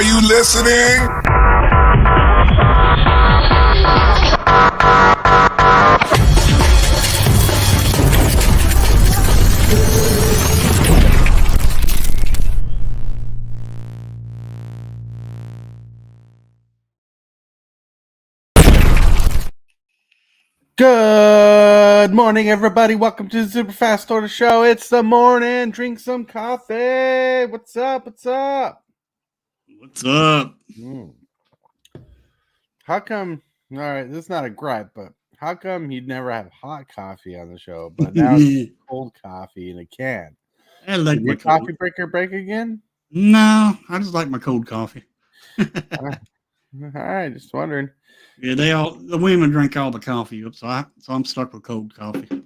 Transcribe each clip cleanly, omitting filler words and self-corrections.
Are you listening? Good morning, everybody. Welcome to the Super Fast Order Show. It's the morning. Drink some coffee. What's up? What's up? What's up? How come? All right, this is not a gripe, but how come you'd never have hot coffee on the show, but now it's cold coffee in a can? I like Did my your coffee breaker break again? No, I just like my cold coffee. All right, just wondering. Yeah, the women drink all the coffee up, so I'm stuck with cold coffee.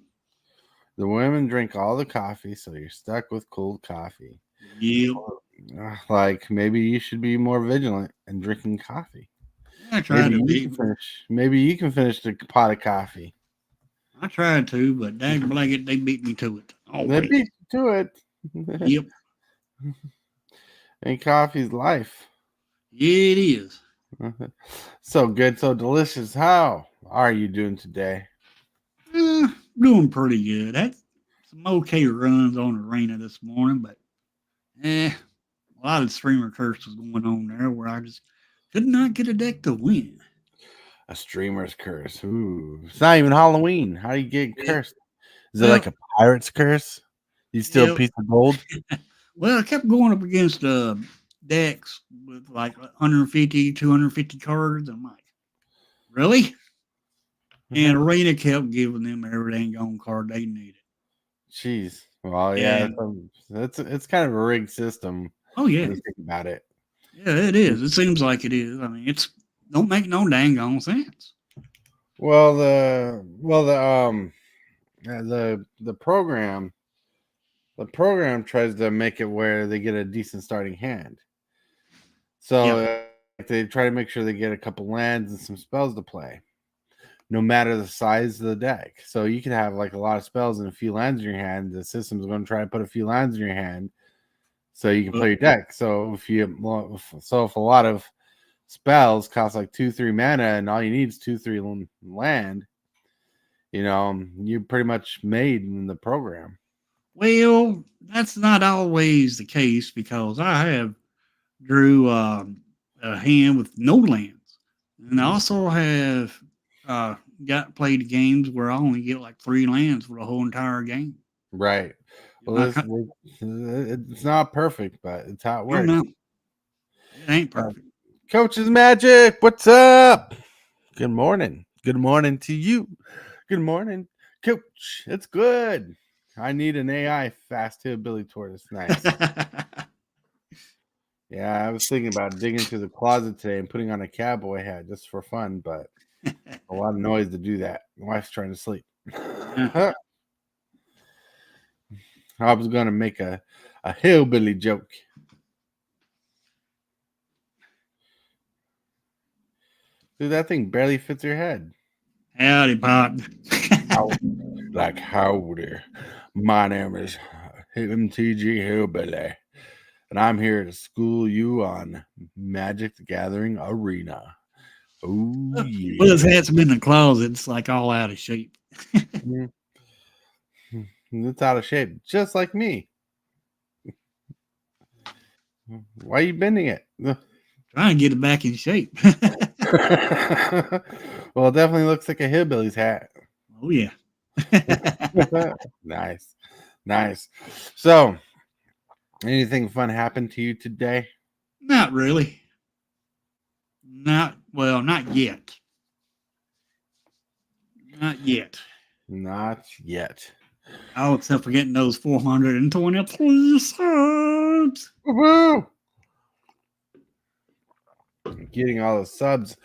The women drink all the coffee, so you're stuck with cold coffee. Yep. Like maybe you should be more vigilant in drinking coffee. I tried to be. Maybe you can finish the pot of coffee. I tried to, but dang blanket, they beat me to it. They beat you to it. Yep. And coffee's life. Yeah, it is. So good, so delicious. How are you doing today? Doing pretty good. Had some okay runs on arena this morning, but a lot of streamer curse was going on there where I just could not get a deck to win. A streamer's curse. Ooh, it's not even Halloween. How do you get cursed? Is it like a pirate's curse? You still a piece of gold? Well, I kept going up against decks with like 150, 250 cards. I'm like, really? And Arena kept giving them every dang on card they needed. Jeez. Well, yeah, it's kind of a rigged system. Oh yeah, when you think about it. Yeah, it is. It seems like it is. I mean, it's don't make no dang on sense. Well, the program tries to make it where they get a decent starting hand. So they try to make sure they get a couple lands and some spells to play, no matter the size of the deck. So you can have like a lot of spells and a few lands in your hand. The system's going to try to put a few lands in your hand so you can play your deck. So if a lot of spells cost like 2-3 mana and all you need is 2-3 land, you're pretty much made in the program. Well, that's not always the case because I have drew a hand with no lands, and I also have played games where I only get like 3 lands for the whole entire game. Right. Well, it's not perfect, but it's how it works. No, it ain't perfect. Coach's Magic, what's up? Good morning. Good morning to you. Good morning, Coach. It's good. I need an AI fast hillbilly tortoise. Nice. Yeah, I was thinking about digging through the closet today and putting on a cowboy hat just for fun, but a lot of noise to do that. My wife's trying to sleep. I was going to make a hillbilly joke. Dude, that thing barely fits your head. Howdy, Pop. Like, howdy. My name is MTG Hillbilly, and I'm here to school you on Magic the Gathering Arena. Oh, yeah. Well, his hat's been in the closet. It's like all out of shape. It's out of shape, just like me. Why are you bending it? Trying to get it back in shape. Well, it definitely looks like a hillbilly's hat. Oh, yeah. Nice. So, anything fun happened to you today? Not really. Not yet. Not yet. Oh, except for getting those 423 subs. Woo-hoo! Getting all the subs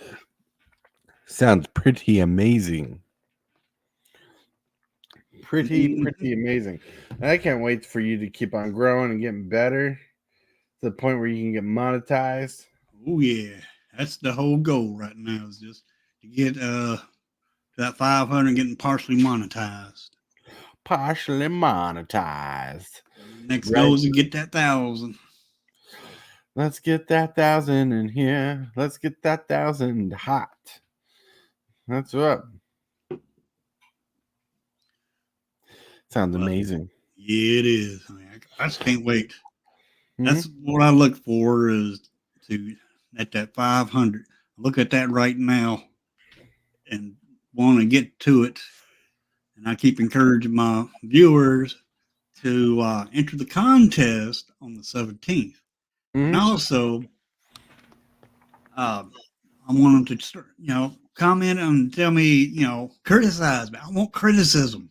sounds pretty amazing. Pretty amazing. And I can't wait for you to keep on growing and getting better to the point where you can get monetized. Oh yeah, that's the whole goal right now, is just to get that 500 getting partially monetized. Next goal is to get that 1,000. Let's get that 1,000 in here. Let's get that 1,000 hot. That's what. Sounds amazing. Yeah, it is. I mean, I just can't wait. Hmm? That's what I look for is to at that 500. Look at that right now and want to get to it. And I keep encouraging my viewers to enter the contest on the 17th. And Hmm? also, I want them to start, comment and tell me, criticize me. I want criticism.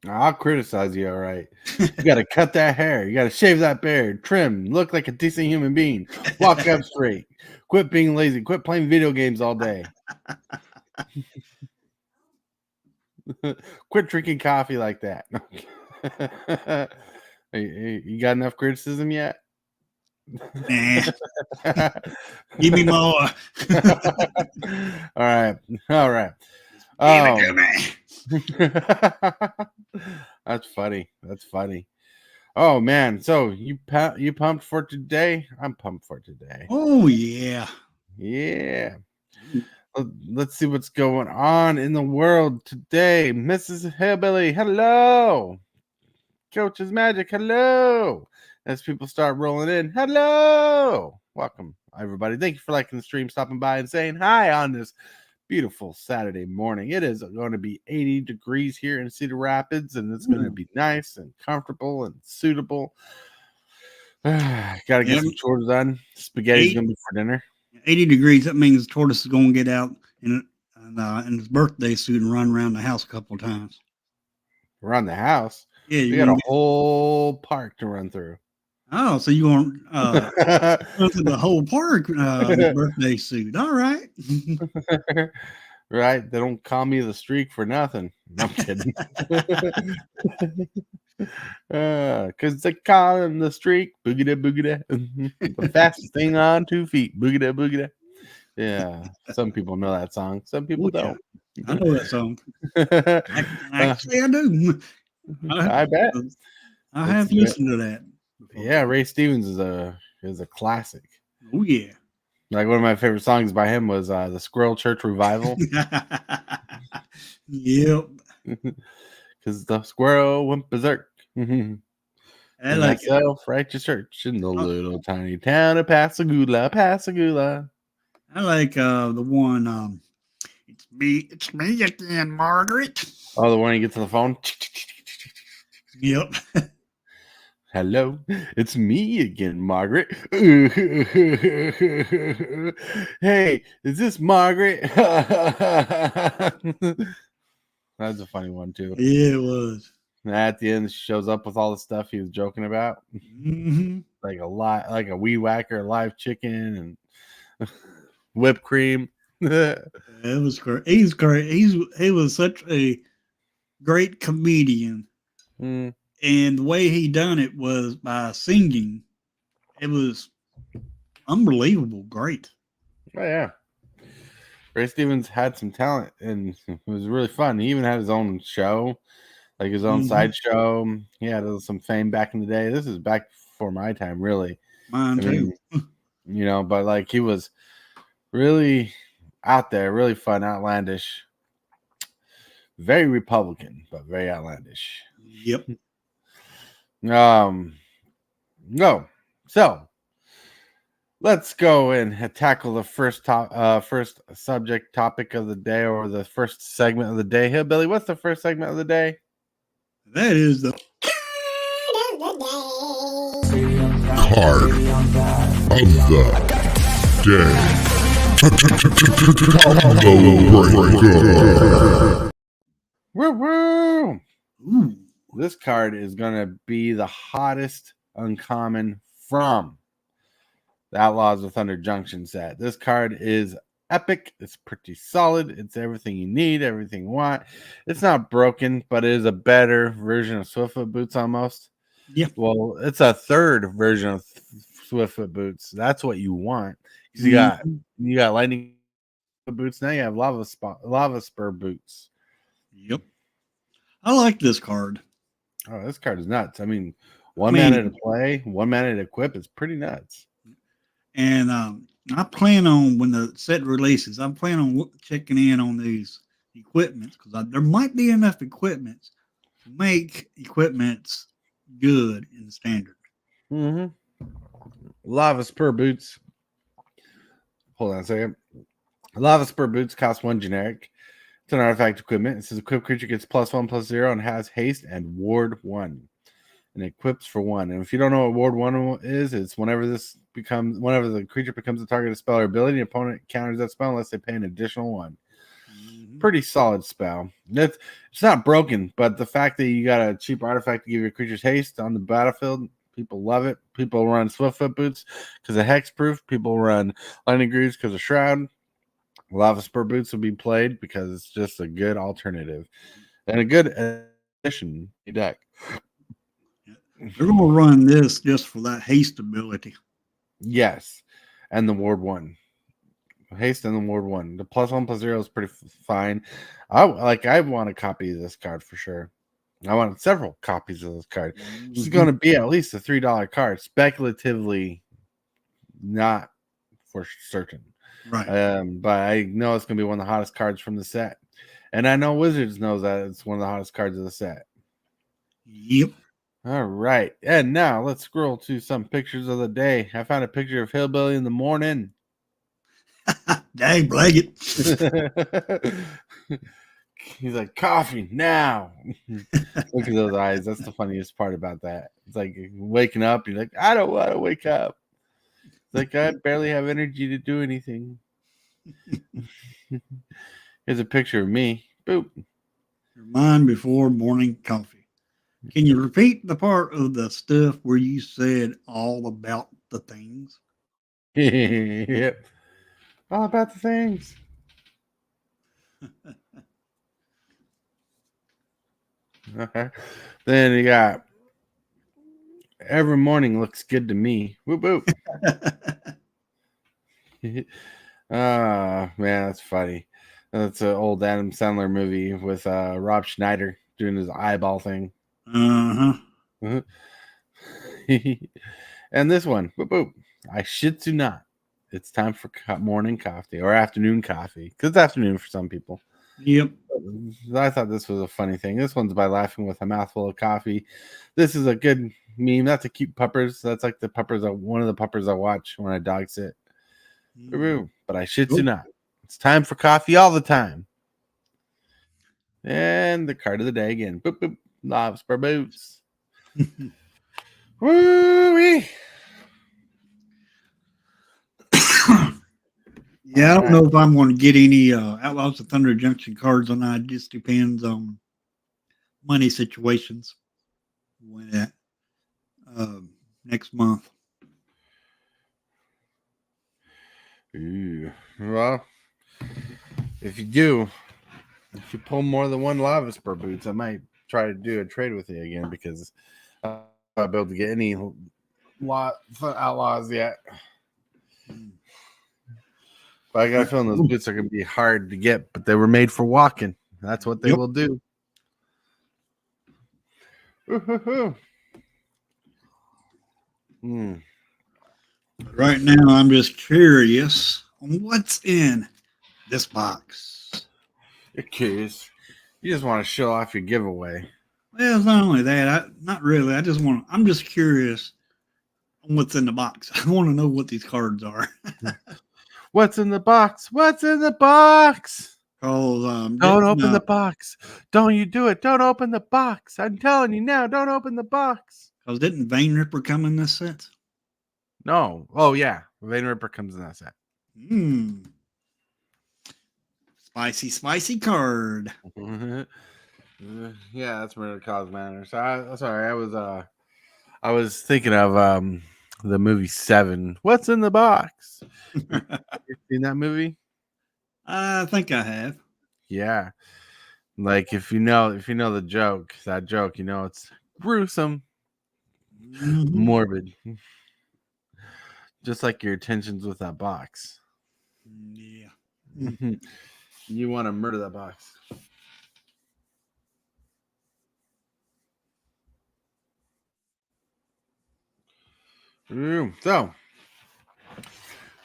I'll criticize you, all right. You got to cut that hair. You got to shave that beard, trim, look like a decent human being. Walk up straight. Quit being lazy. Quit playing video games all day. Quit drinking coffee like that. You got enough criticism yet? Nah, give me more. All right. All right. Give it to me. That's funny. That's funny. Oh man, so you pumped for today? I'm pumped for today. Oh, yeah. Yeah. Let's see what's going on in the world today. Mrs. Hillbilly, hello. Coach's Magic, hello. As people start rolling in, hello. Welcome, everybody. Thank you for liking the stream, stopping by, and saying hi on this beautiful Saturday morning. It is going to be 80 degrees here in Cedar Rapids, and it's going to be nice and comfortable and suitable. Got to get some chores done. Spaghetti's going to be for dinner. 80 degrees, that means the tortoise is going to get out in his birthday suit and run around the house a couple of times. Around the house? Yeah, we got a whole park to run through. Oh, so you want to run through the whole park in the birthday suit. All right. Right? They don't call me the streak for nothing. No, I'm kidding. Because they call him the streak. Boogada boogada. The fastest thing on 2 feet. Boogada boogada. Yeah. Some people know that song. Some people don't. I know that song. Actually, I do. I bet. I have listened to that before. Yeah, Ray Stevens is a classic. Oh yeah. Like one of my favorite songs by him was the Squirrel Church Revival. Yep. Because the squirrel went berserk. I like self-righteous church in the little tiny town of Pascagoula, Pascagoula. I like the one. It's me again, Margaret. Oh, the one you get to the phone. Yep. Hello, it's me again, Margaret. Hey, is this Margaret? That's a funny one too. Yeah, it was. At the end, she shows up with all the stuff he was joking about, like a weed whacker, live chicken, and whipped cream. It was great. He's great. He was such a great comedian. And the way he done it was by singing. It was unbelievable. Great. Oh yeah. Ray Stevens had some talent and it was really fun. He even had his own show, like his own side show. He had some fame back in the day. This is back before my time, really. Mine too. But like he was really out there, really fun, outlandish. Very Republican, but very outlandish. Yep. No. So let's go and tackle the first subject topic of the day, or the first segment of the day. Hey, Billy, what's the first segment of the day? That is the card of the day. Woo! This card is going to be the hottest uncommon from the Outlaws of Thunder Junction set. This card is epic. It's pretty solid. It's everything you need, everything you want. It's not broken, but it is a better version of Swiftfoot Boots almost. Yeah. Well, it's a third version of Swiftfoot Boots. That's what you want. You got lightning boots. Now you have lava spur boots. Yep. I like this card. Oh, this card is nuts. I mean, one mana to play, 1 mana to equip is pretty nuts. And I plan on when the set releases, I plan on checking in on these equipments because there might be enough equipment to make equipments good in the standard. Mm-hmm. Lava Spur boots. Hold on a second. Lava Spur boots cost 1 generic. It's an artifact equipment. It says equipped creature gets +1/+0 and has haste and ward 1. And equips for 1. And if you don't know what ward 1 is, it's whenever the creature becomes a target of spell or ability, the opponent counters that spell unless they pay an additional 1. Mm-hmm. Pretty solid spell. It's not broken, but the fact that you got a cheap artifact to give your creatures haste on the battlefield, people love it. People run Swiftfoot boots because of hexproof. People run lightning greaves because of shroud. Lava Spur boots will be played because it's just a good alternative and a good addition to the deck. They're going to run this just for that haste ability. Yes, and the ward 1. Haste and the ward 1. The +1/+0 is pretty fine. I want a copy of this card for sure. I want several copies of this card. Mm-hmm. This is going to be at least a $3 card, speculatively, not for certain. Right. But I know it's going to be one of the hottest cards from the set, and I know Wizards knows that it's one of the hottest cards of the set. Yep. All right, and now let's scroll to some pictures of the day. I found a picture of Hillbilly in the morning. Dang, Blaggett. He's like, coffee now. Look at those eyes. That's the funniest part about that. It's like waking up. You're like, I don't want to wake up. It's like, I barely have energy to do anything. Here's a picture of me. Boop. Your mind before morning coffee. Can you repeat the part of the stuff where you said all about the things? Yep. All about the things. Okay. Then you got every morning looks good to me. Whoop whoop. Man, that's funny. That's an old Adam Sandler movie with Rob Schneider doing his eyeball thing. Uh-huh. And this one, boop, boop. I shit you not. It's time for morning coffee or afternoon coffee because it's afternoon for some people. Yep. I thought this was a funny thing. This one's by Laughing with a Mouthful of Coffee. This is a good meme. That's a cute puppers. That's like the puppers. One of the puppers I watch when I dog sit. But I shit you not. It's time for coffee all the time. And the card of the day again. Boop boop. Lava Spur boots. Woo-wee. Yeah, I don't know if I'm going to get any Outlaws of Thunder Junction cards or not. It just depends on money situations when that next month. Ooh. Well, if you pull more than one Lava Spur boots, I might try to do a trade with you again because I'm not able to get any Outlaws yet. But I got a feeling those boots are going to be hard to get, but they were made for walking. That's what they will do. Right now, I'm just curious on what's in this box. You're curious. You just want to show off your giveaway. Well, it's not only that. Not really. I'm just curious on what's in the box. I want to know what these cards are. What's in the box? What's in the box? Don't open the box. Don't you do it. Don't open the box. I'm telling you now, don't open the box. Because didn't Vein Ripper come in this set? No. Oh, yeah. Vein Ripper comes in that set. Spicy card. Yeah, that's Murder Cause Manor. So I was thinking of the movie Seven. What's in the box? You seen that movie? I think I have. Yeah. Like if you know the joke, that joke, it's gruesome, morbid. Just like your intentions with that box. Yeah. You want to murder that box. So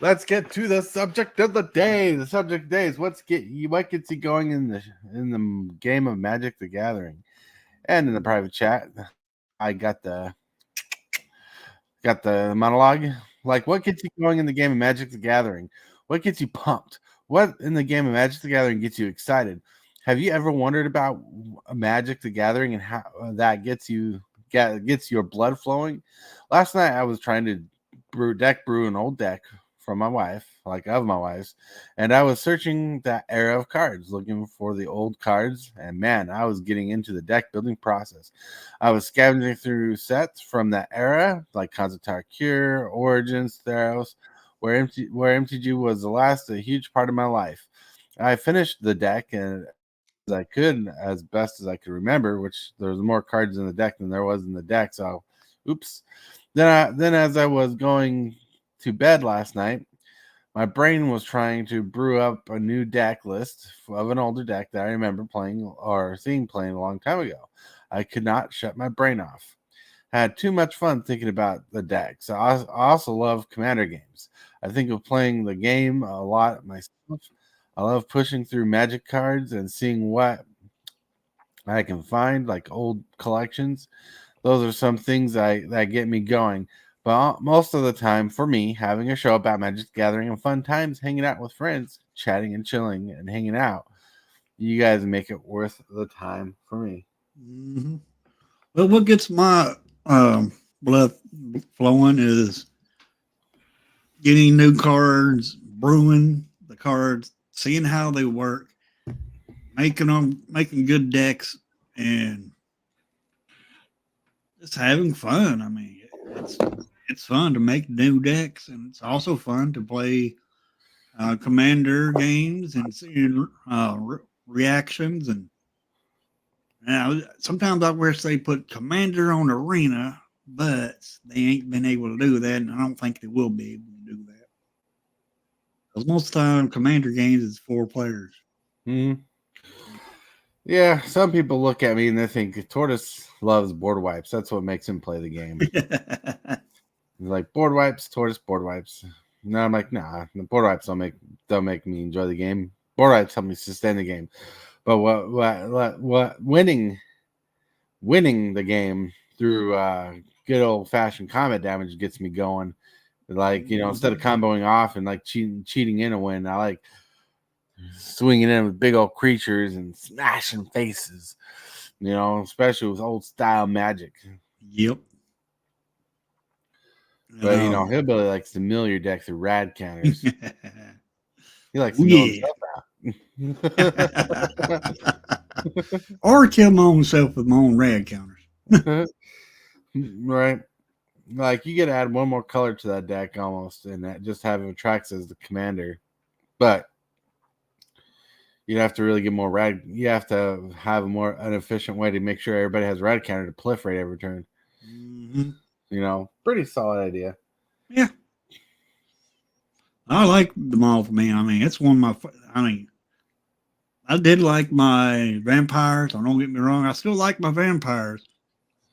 let's get to the subject of the day. The subject of the day is what gets you going in the game of Magic the Gathering. And in the private chat, I got the monologue. Like, what gets you going in the game of Magic the Gathering? What gets you pumped? What in the game of Magic the Gathering gets you excited? Have you ever wondered about Magic the Gathering and how that gets your blood flowing? Last night I was trying to brew an old deck from my wife, like of my wife's, and I was searching that era of cards, looking for the old cards, and man, I was getting into the deck building process. I was scavenging through sets from that era, like Consultar Cure, Origins, Theros, where MTG was a huge part of my life. I finished the deck and as I could, as best as I could remember, which there was more cards in the deck than there was in the deck. So, oops. Then as I was going to bed last night, my brain was trying to brew up a new deck list of an older deck that I remember playing or seeing playing a long time ago. I could not shut my brain off. I had too much fun thinking about the decks. I also love Commander games. I think of playing the game a lot myself. I love pushing through Magic cards and seeing what I can find, like old collections. Those are some things that get me going. But most of the time, for me, having a show about Magic the Gathering and fun times, hanging out with friends, chatting and chilling and hanging out, you guys make it worth the time for me. Mm-hmm. Well, what gets my blood flowing is getting new cards, brewing the cards, seeing how they work, making good decks, and just having fun. I mean, it's fun to make new decks, and it's also fun to play commander games and seeing reactions. And sometimes I wish they put commander on arena, but they ain't been able to do that, and I don't think they will be able to do that. Because most of the time, commander games is 4 players. Mm-hmm. Yeah, some people look at me and they think Tortoise loves board wipes. That's what makes him play the game. Like board wipes, Tortoise board wipes. No, I'm like, nah, the board wipes don't make me enjoy the game. Board wipes help me sustain the game. But what winning the game through good old fashioned combat damage gets me going. Like, instead of comboing off and like cheating in a win, I like swinging in with big old creatures and smashing faces, especially with old style Magic. Yep. But Hillbilly likes to mill your deck through rad counters. He likes to mill himself out. Or kill my own self with my own rad counters. Right. Like you get to add one more color to that deck almost, and that just have it tracks as the commander. But you'd have to really get more rad. You have to have an efficient way to make sure everybody has rad counter to proliferate every turn. Mm-hmm. Pretty solid idea. Yeah. I like the Mothman. I mean, it's one of my. I did like my vampires. Don't get me wrong. I still like my vampires,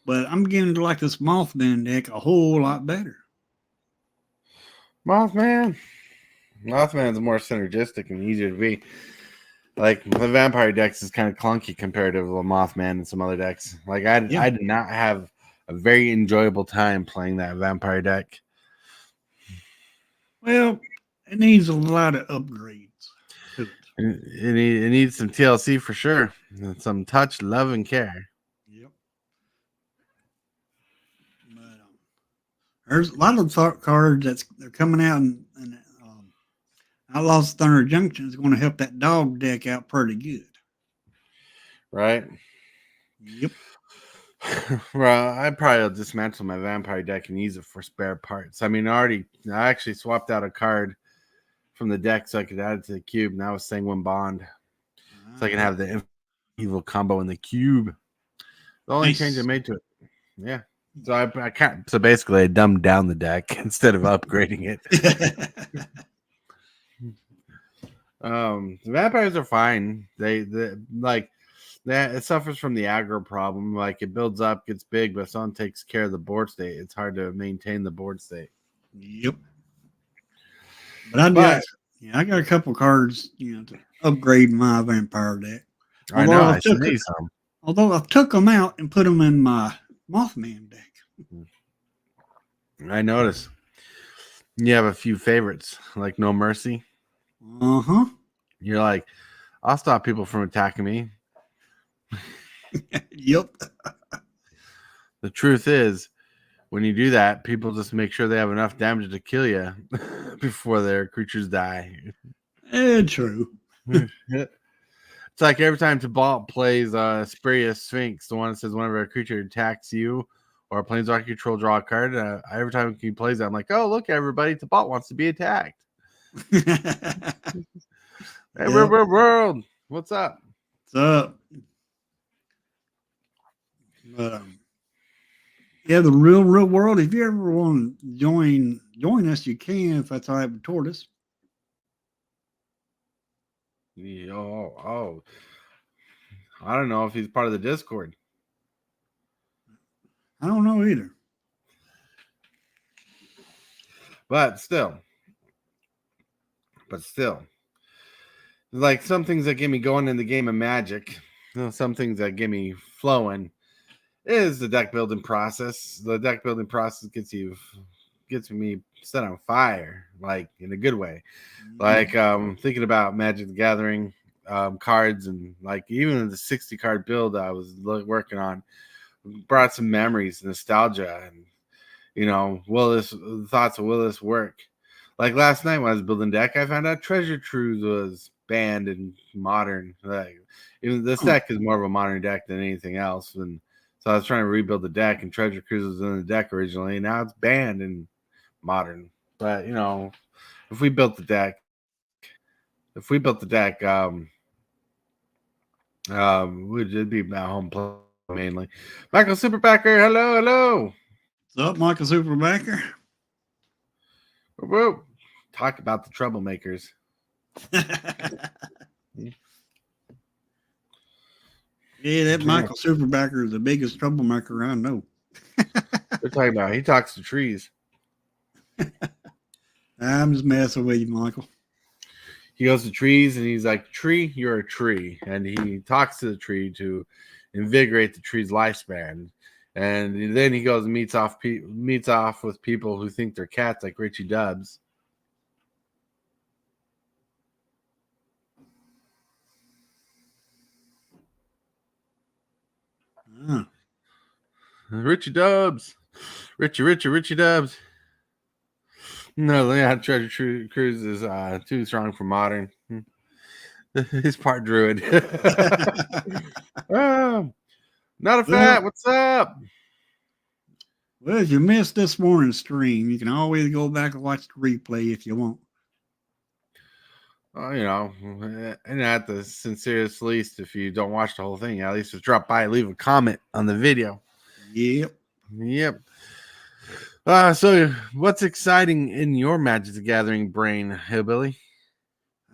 but I'm beginning to like this Mothman deck a whole lot better. Mothman's more synergistic and easier to be. Like the vampire decks is kind of clunky compared to the Mothman and some other decks. Like I did not have a very enjoyable time playing that vampire deck. Well, it needs a lot of upgrades to it. It needs some TLC for sure. And some touch, love, and care. Yep. But there's a lot of cards they're coming out, and Outlaws Thunder Junction is going to help that dog deck out pretty good. Right? Yep. Well, I probably will dismantle my vampire deck and use it for spare parts. I mean, I actually swapped out a card from the deck so I could add it to the cube. Now it's Sanguine Bond. So I can have the evil combo in the cube. The only change I made to it. Yeah. So I can't. So basically, I dumbed down the deck instead of upgrading it. The vampires are fine. It suffers from the aggro problem. Like it builds up, gets big, but if someone takes care of the board state, it's hard to maintain the board state. Yep. But I But did. Yeah, I got a couple cards, to upgrade my vampire deck. I know Although I see some. I took them out and put them in my Mothman deck. I notice you have a few favorites, like No Mercy. Uh-huh. You're like, I'll stop people from attacking me. Yep. The truth is, when you do that, people just make sure they have enough damage to kill you before their creatures die. True. It's like every time Tibalt plays Spurious Sphinx, the one that says whenever a creature attacks you or a planeswalker control, draw a card. Every time he plays that, I'm like, oh, look, everybody, Tibalt wants to be attacked. Hey, Yep. world, what's up? What's up? But yeah, the real world. If you ever want to join us, you can. If that's all right with Tortoise. Oh, I don't know if he's part of the Discord. I don't know either. But still, like some things that get me going in the game of Magic, some things that get me flowing is the deck building process. The deck building process gets me set on fire, like in a good way. Like thinking about Magic the Gathering cards, and like even the 60 card build I was working on brought some memories, nostalgia, and thoughts of will this work? Like last night when I was building deck, I found out Treasure Cruise was banned in Modern. Like even this deck is more of a Modern deck than anything else, and so I was trying to rebuild the deck, and Treasure Cruise was in the deck originally, and now it's banned in Modern. But if we built the deck, it'd be my home play mainly. Michael Superbacker, hello. What's up, Michael Superbacker? Whoa. Talk about the troublemakers. Yeah, that Michael Superbacker is the biggest troublemaker I know. They're talking about he talks to trees. I'm just messing with you, Michael. He goes to trees and he's like, "Tree, you're a tree," and he talks to the tree to invigorate the tree's lifespan. And then he goes and meets off with people who think they're cats, like Richie Dubs. Richie Dubs. Richie Dubs. No, yeah, Treasure Cruise is too strong for Modern. He's part druid. Not a fat. What's up? Well, if you missed this morning's stream, you can always go back and watch the replay if you want. And at the sincerest least, if you don't watch the whole thing, at least just drop by, leave a comment on the video. Yep. So what's exciting in your Magic the Gathering brain, Hillbilly?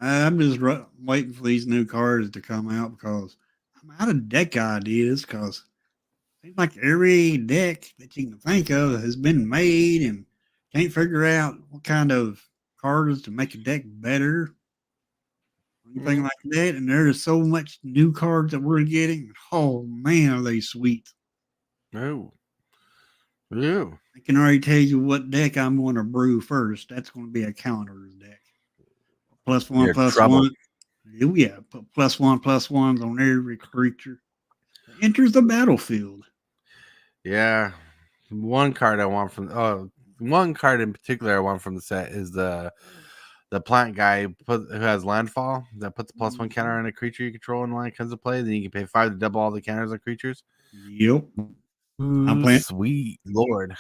I'm just waiting for these new cards to come out because I'm out of deck ideas because it seems like every deck that you can think of has been made and can't figure out what kind of cards to make a deck better. Anything like that. And there's so much new cards that we're getting. Oh, man, are they sweet. Oh. Ew. I can already tell you what deck I'm going to brew first. That's going to be a counters deck. +1, +1. Oh, yeah. Put +1/+1s on every creature that enters the battlefield. Yeah. One card in particular I want from the set is the plant guy who has landfall that puts a +1 counter on a creature you control in line comes to play. Then you can pay 5 to double all the counters on creatures. Yep. Sweet Lord.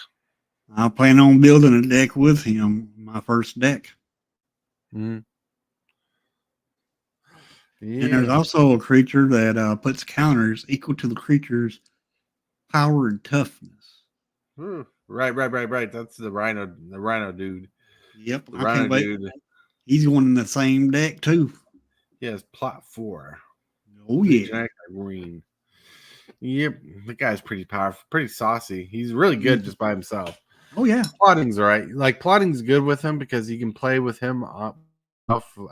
I plan on building a deck with him, my first deck. Mm-hmm. Yeah. And there's also a creature that puts counters equal to the creature's power and toughness. Right. That's the rhino dude. Yep. The rhino dude. He's going in the same deck too. He has plot 4. Oh yeah. Green. Yep. The guy's pretty powerful, pretty saucy. He's really good just by himself. Oh yeah. Plotting's all right. Like plotting's good with him because you can play with him off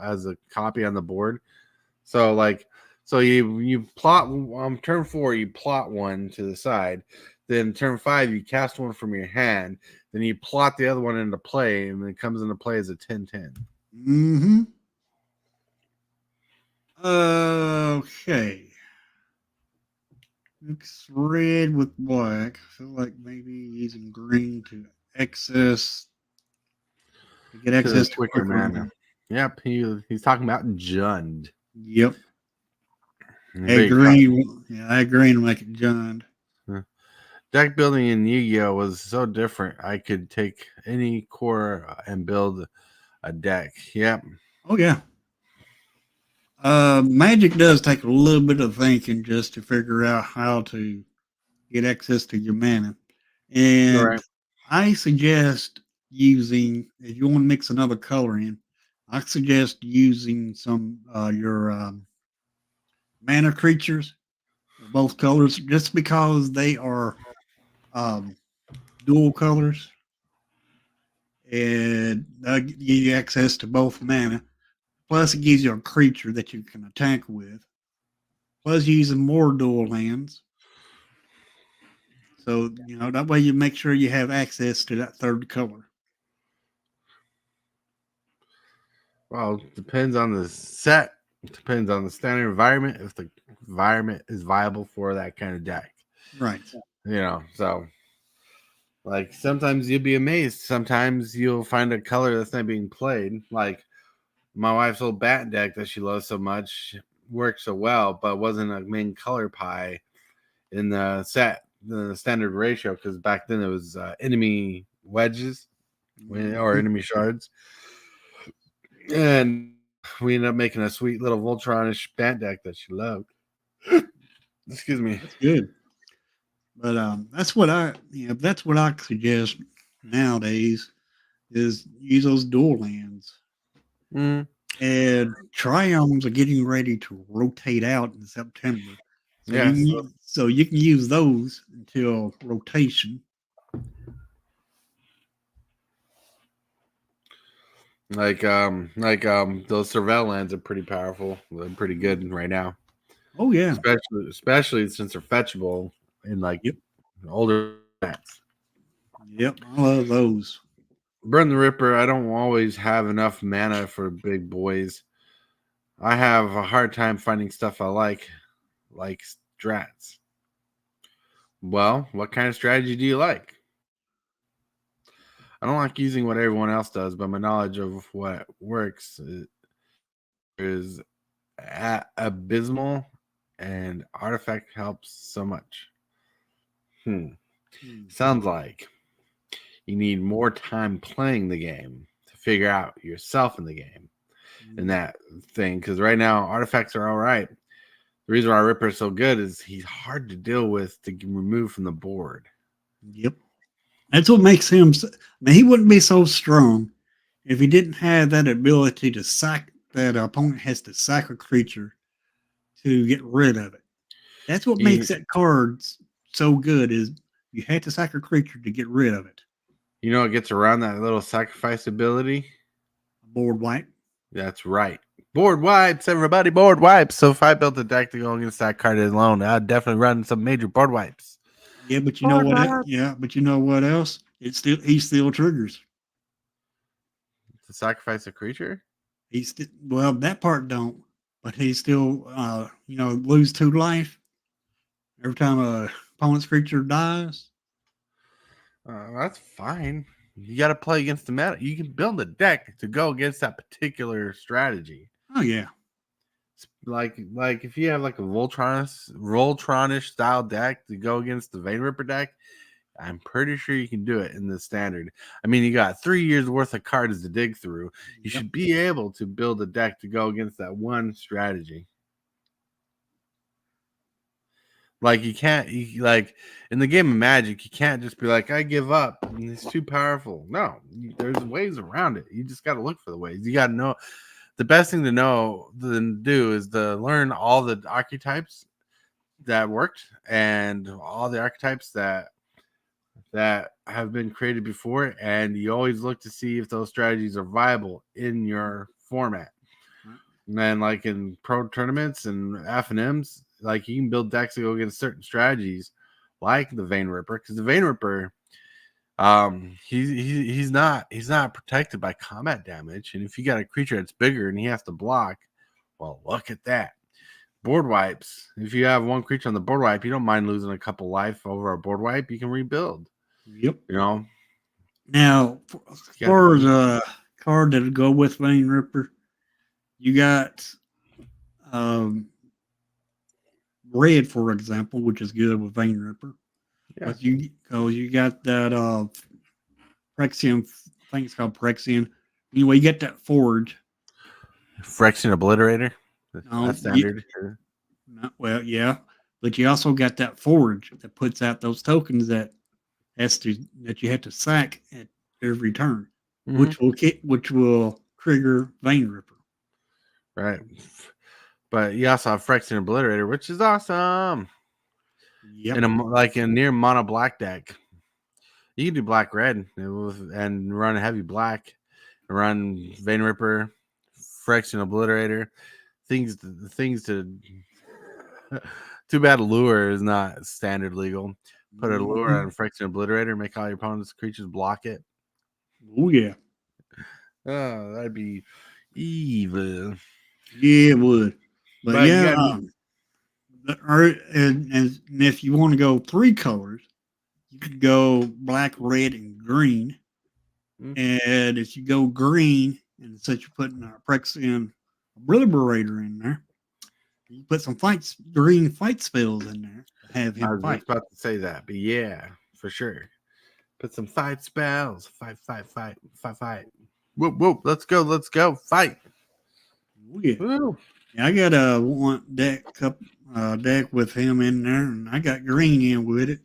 as a copy on the board. So like, so you plot on turn 4, you plot one to the side. Then turn 5, you cast one from your hand. Then you plot the other one into play, and it comes into play as a 10-10. Mm-hmm. Okay. Mix red with black. I feel like maybe using green to get To the access to quicker quicker mana. mana. Yep, he's talking about Jund. Yep. That Very green. Yeah, that green will make it John. deck building in Yu-Gi-Oh was so different. I could take any core and build a deck. Yep. Oh yeah. Magic does take a little bit of thinking just to figure out how to get access to your mana. All And right. I suggest using, if you want to mix another color in, I suggest using some your mana creatures, both colors, just because they are um, dual colors and give you access to both mana. Plus, it gives you a creature that you can attack with. Plus, using more dual lands. So, that way you make sure you have access to that third color. Well, it depends on the set. It depends on the standard environment. If the environment is viable for that kind of deck, Right. So like sometimes you'll be amazed. Sometimes you'll find a color that's not being played. Like my wife's old bat deck that she loves so much worked so well, but wasn't a main color pie in the set, the standard ratio, because back then it was enemy wedges or enemy shards. And we ended up making a sweet little Voltronish bat deck that she loved. Excuse me. That's good. But that's what I suggest nowadays is use those dual lands. Mm, And Triomes are getting ready to rotate out in September. So yes. you can use those until rotation. Those surveil lands are pretty powerful. They're pretty good right now. Oh yeah. Especially since they're fetchable in like Yep. older sets. Yep. I love those. Burn the Ripper, I don't always have enough mana for big boys. I have a hard time finding stuff I like strats. Well, what kind of strategy do you like? I don't like using what everyone else does, but my knowledge of what works is abysmal, and Artifact helps so much. Sounds like you need more time playing the game to figure out yourself in the game and that thing. Because right now, Artifacts are all right. The reason why Ripper is so good is he's hard to deal with to remove from the board. Yep. That's what makes him. I mean, he wouldn't be so strong if he didn't have that ability to sack that opponent has to sack a creature to get rid of it. That's what makes that card so good is you have to sack a creature to get rid of it. You know what gets around that little sacrifice ability? Board wipe. That's right. Board wipes, everybody, board wipes. So if I built a deck to go against that card alone, I'd definitely run some major board wipes. Yeah, but you know what? Yeah, but you know what else? He still triggers. To sacrifice a creature? Well, that part don't, but he still lose 2 life every time a opponent's creature dies. That's fine. You got to play against the meta. You can build a deck to go against that particular strategy. Oh yeah. Like if you have like a Voltronish style deck to go against the Vein Ripper deck, I'm pretty sure you can do it in the standard. I mean, you got 3 years worth of cards to dig through. You should be able to build a deck to go against that one strategy. Like you can't, like in the game of Magic, you can't just be like, I give up. It's too powerful. No, there's ways around it. You just got to look for the ways. You got to know. The best thing to do is to learn all the archetypes that worked and all the archetypes that that have been created before, and you always look to see if those strategies are viable in your format. And then, like in pro tournaments and F&Ms, like you can build decks to go against certain strategies, like the Vein Ripper, because the Vein Ripper, he's not protected by combat damage, and if you got a creature that's bigger and he has to block, well, look at that. Board wipes. If you have one creature on the board wipe, you don't mind losing a couple life over a board wipe. You can rebuild. Yep. You know. Now, for the card that'll go with Vein Ripper, you got red, for example, which is good with Vein Ripper. Yeah. But you got that Phyrexian, I think it's called Phyrexian. Anyway, you get that forge. Phyrexian Obliterator. No, That's standard. Well, yeah, but you also got that forge that puts out those tokens that you have to sack at every turn, which will trigger Vein Ripper. Right. But you also have Phyrexian Obliterator, which is awesome. Yep. In a near mono black deck, you can do black red and run heavy black, run Vein Ripper, Phyrexian Obliterator, things to. Too bad lure is not standard legal. Put a lure on Phyrexian Obliterator, make all your opponent's creatures block it. Oh yeah. Oh, that'd be evil. Yeah, it would. But yeah, and if you want to go 3 colors, you could go black, red, and green. And if you go green, and since you're putting a Phyrexian Obliterator in there, you put some green fight spells in there to have him fight. I was just about to say that, but yeah, for sure. Put some fight spells. Fight. Whoop. Let's go. Fight. Oh, yeah. Woo. Yeah, I got a one deck with him in there, and I got green in with it,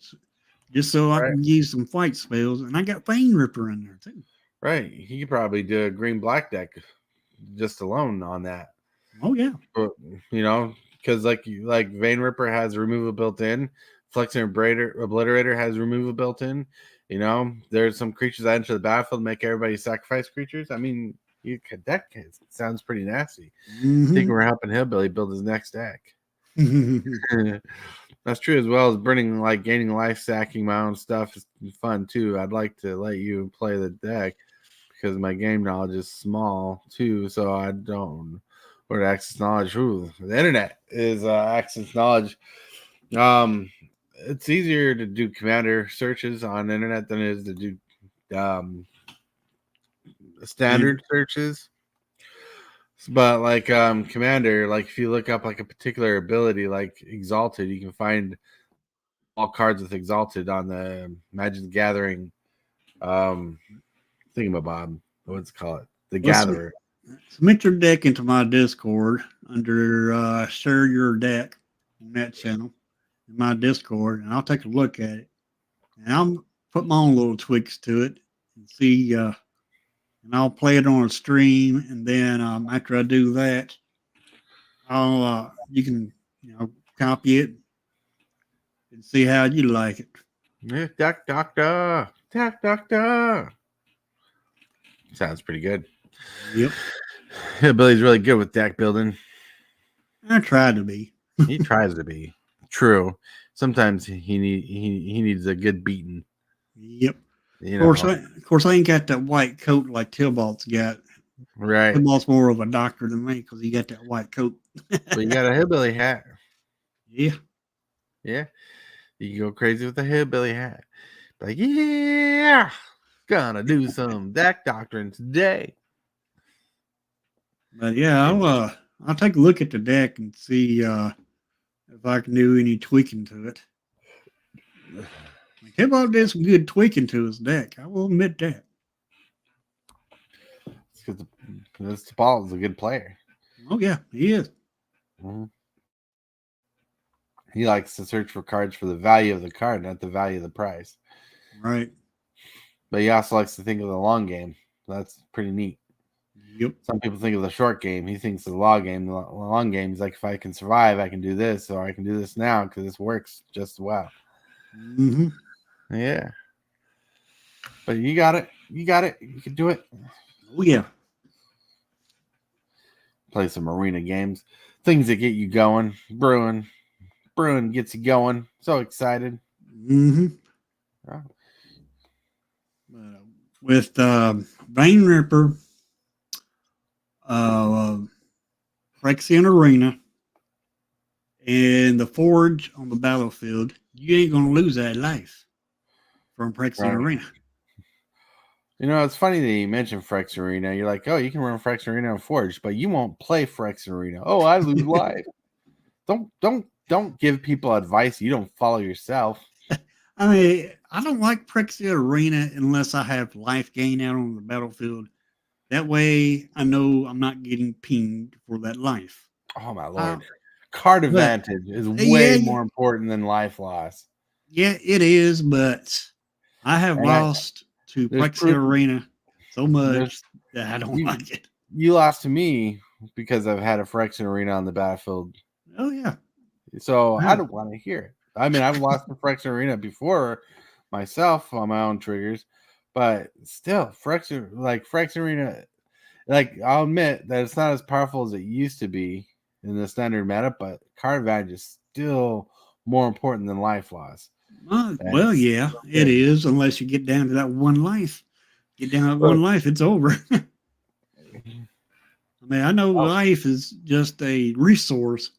just so I can use some fight spells, and I got Vein Ripper in there too. Right, he could probably do a green black deck just alone on that. Oh yeah, but because like Vein Ripper has removal built in, Phyrexian Obliterator has removal built in. There's some creatures that enter the battlefield make everybody sacrifice creatures. I mean, that sounds pretty nasty. I think we're helping Hillbilly build his next deck. That's true, as well as gaining life, sacking my own stuff is fun too. I'd like to let you play the deck because my game knowledge is small too, so I don't. Or access knowledge. Ooh, the internet is access knowledge. It's easier to do commander searches on the internet than it is to do standard searches. But commander, if you look up a particular ability like Exalted, you can find all cards with Exalted on the Magic the Gathering thingamabob. What's it called? The Gatherer. Submit your deck into my Discord under share your deck on that channel in my Discord, and I'll take a look at it. And I'll put my own little tweaks to it and see, and I'll play it on a stream. And then after I do that, I'll you can copy it and see how you like it. Yeah, Deck Doctor. Sounds pretty good. Yep. Yeah, Billy's really good with deck building. I try to be. He tries to be. True. Sometimes he needs a good beating. Yep. Of course, I ain't got that white coat like Tilbalt's got. Right. Tilbalt's more of a doctor than me because he got that white coat. But you got a hillbilly hat. Yeah. Yeah. You can go crazy with the hillbilly hat. Like, yeah, gonna do some deck doctrine today. But yeah, I'll take a look at the deck and see if I can do any tweaking to it. Tibalt did some good tweaking to his deck. I will admit that. Because Tibalt is a good player. Oh yeah, he is. Mm-hmm. He likes to search for cards for the value of the card, not the value of the price. Right. But he also likes to think of the long game. That's pretty neat. Yep. Some people think of the short game. He thinks of the long game. The long game is like, if I can survive, I can do this, or I can do this now because this works just well. Mm-hmm. Yeah. But you got it. You got it. You can do it. Oh yeah. Play some arena games. Things that get you going. Brewing gets you going. So excited. Mm-hmm. Yeah. With Vein Ripper, Phyrexian Arena, and the Forge on the battlefield, you ain't gonna lose that life from Phyrexian Right. Arena. You know, it's funny that you mentioned Frex Arena. You're like, oh, you can run Frex Arena on Forge, but you won't play Frex Arena. Oh, I lose life. Don't give people advice you don't follow yourself. I mean, I don't like Phyrexian Arena unless I have life gain out on the battlefield. That way, I know I'm not getting pinged for that life. Oh my lord. Card but advantage is yeah, way more important than life loss. yeah, it is. But I have And lost to there's Phyrexian proof. Arena so There's much that I don't you, like it. you lost to me because I've had a Phyrexian Arena on the battlefield. Oh yeah. So I Yeah. don't want to hear it. I mean, I've lost the Phyrexian Arena before myself on my own triggers, but still, Phyrexian Arena, like I'll admit that it's not as powerful as it used to be in the standard meta, but card advantage is still more important than life loss. Well, That's yeah, it is. Unless you get down to that one life. Get down to that one life, it's over. I mean, I know life is just a resource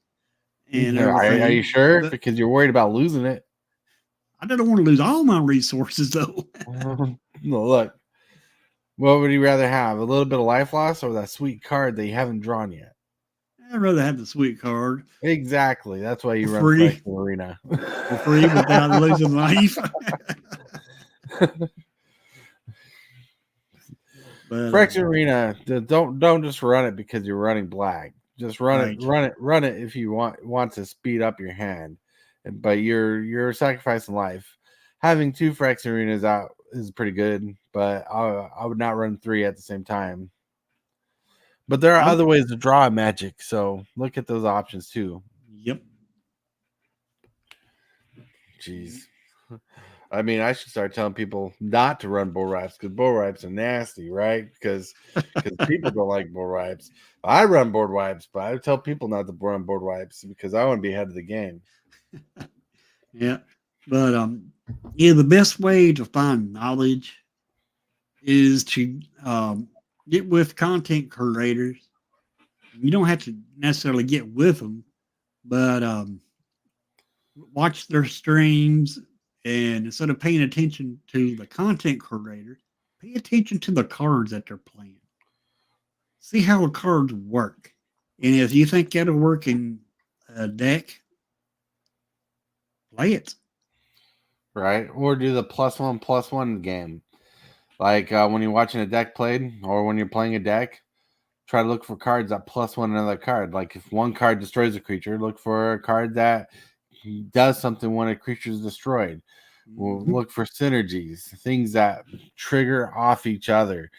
and everything. Are you sure? But Because you're worried about losing it. I don't want to lose all my resources, though. No, look, what would you rather have? A little bit of life loss or that sweet card that you haven't drawn yet? I'd rather have the sweet card Exactly. That's why you for run free, Phyrexian Arena. for free without losing life. But Phyrexian Arena, don't just run it because you're running black. Just run right. it if you want to speed up your hand. But you're sacrificing life. Having two Phyrexian Arenas out is pretty good, but I would not run three at the same time. But there are I'll, other ways to draw Magic, so look at those options too. yep. Jeez. I mean, I should start telling people not to run bull ripes because bull ripes are nasty, right? Because people don't like bull ripes. I run board wipes, but I tell people not to run board wipes because I want to be ahead of the game. Yeah. But yeah, the best way to find knowledge is to get with content creators. You don't have to necessarily get with them, but watch their streams, and instead of paying attention to the content creator, pay attention to the cards that they're playing. See how the cards work. And if you think that'll work in a deck, play it. Right? Or do the +1/+1 game. Like when you're watching a deck played or when you're playing a deck, try to look for cards that +1 another card. Like if one card destroys a creature, look for a card that does something when a creature is destroyed. We'll look for synergies, things that trigger off each other,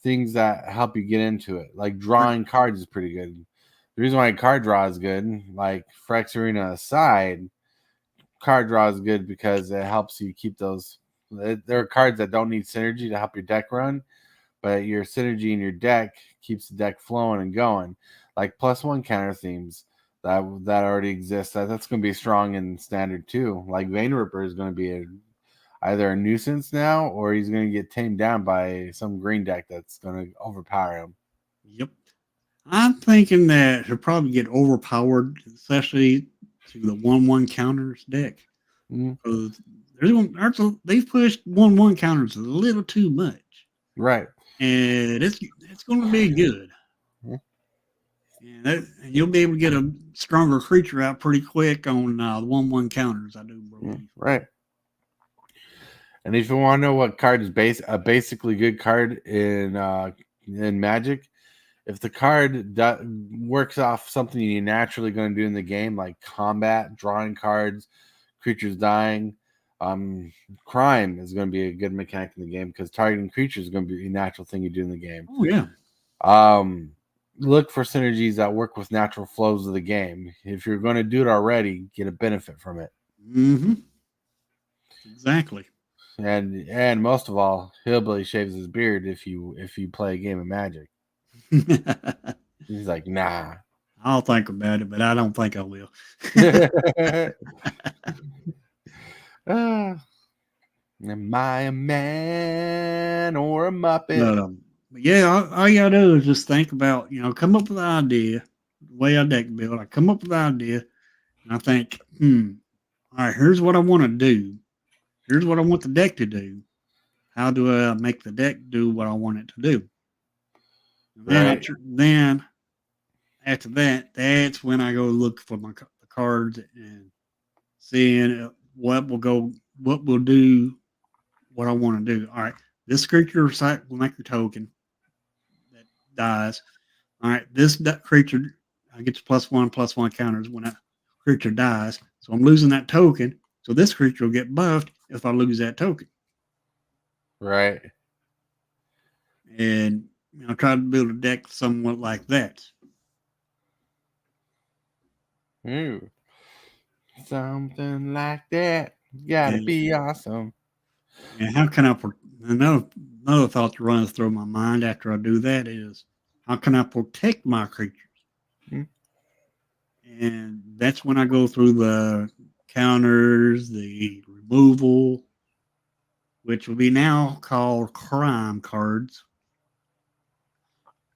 things that help you get into it. Like drawing cards is pretty good. The reason why card draw is good, like Phyrexian Arena aside, card draw is good because it helps you keep those. There are cards that don't need synergy to help your deck run, but your synergy in your deck keeps the deck flowing and going. Like +1 counter themes that already exist. That's going to be strong in standard too. Like Vein Ripper is going to be either a nuisance now or he's going to get tamed down by some green deck that's going to overpower him. Yep. I'm thinking that he'll probably get overpowered, especially to the 1/1 counters deck. Because they've pushed 1/1 counters a little too much. Right. And it's going to be good. And you'll be able to get a stronger creature out pretty quick on the 1/1 counters, I do believe. Right. And if you want to know what card is a basically good card in Magic, if the card works off something you're naturally going to do in the game, like combat, drawing cards, creatures dying, crime is going to be a good mechanic in the game because targeting creatures is going to be a natural thing you do in the game. Oh yeah. Look for synergies that work with natural flows of the game. If you're going to do it already, get a benefit from it. Mm-hmm. Exactly. And most of all, Hillbilly shaves his beard if you play a game of Magic. He's like, nah. I'll think about it, but I don't think I will. Ah, am I a man or a Muppet? But yeah, all you gotta do is just think about, come up with an idea. The way I deck build, I come up with an idea, and I think, all right, here's what I want to do. Here's what I want the deck to do. How do I make the deck do what I want it to do? And Right. then after that, that's when I go look for the cards and seeing what will do what I want to do. All right, this creature site will make a token that dies. All right, that creature I get +1/+1 counters when that creature dies. So I'm losing that token. So this creature will get buffed if I lose that token. Right. And try to build a deck somewhat like that. Ooh. Something like that. Gotta be awesome. And how can another thought that runs through my mind after I do that is how can I protect my creatures? And that's when I go through the counters, the removal, which will be now called crime cards.